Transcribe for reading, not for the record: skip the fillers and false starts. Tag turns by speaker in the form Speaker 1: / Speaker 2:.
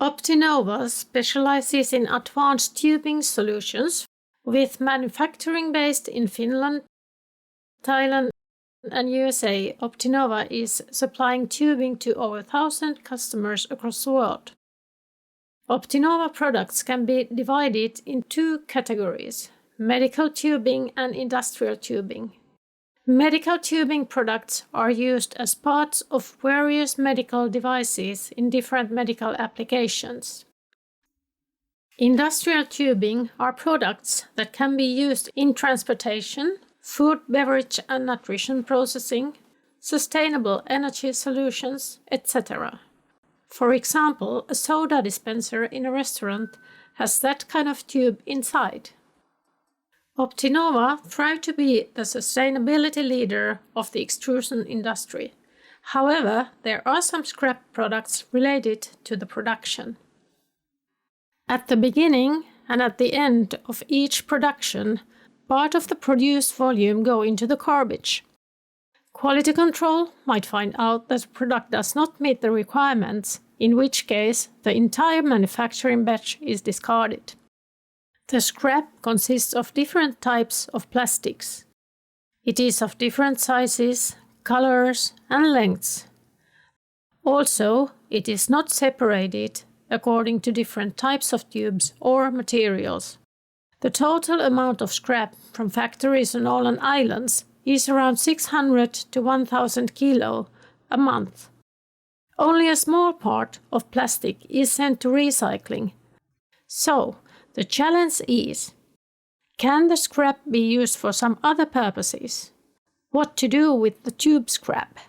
Speaker 1: Optinova specializes in advanced tubing solutions, with manufacturing based in Finland, Thailand, and USA. Optinova is supplying tubing to over 1,000 customers across the world. Optinova products can be divided in two categories: medical tubing and industrial tubing. Medical tubing products are used as parts of various medical devices in different medical applications. Industrial tubing are products that can be used in transportation, food, beverage and nutrition processing, sustainable energy solutions, etc. For example, a soda dispenser in a restaurant has that kind of tube inside. Optinova strives to be the sustainability leader of the extrusion industry. However, there are some scrap products related to the production. At the beginning and at the end of each production, part of the produced volume go into the garbage. Quality control might find out that the product does not meet the requirements, in which case the entire manufacturing batch is discarded. The scrap consists of different types of plastics. It is of different sizes, colors, and lengths. Also, it is not separated according to different types of tubes or materials. The total amount of scrap from factories on Åland Islands is around 600 to 1,000 kilo a month. Only a small part of plastic is sent to recycling. So, the challenge is, can the scrap be used for some other purposes? What to do with the tube scrap?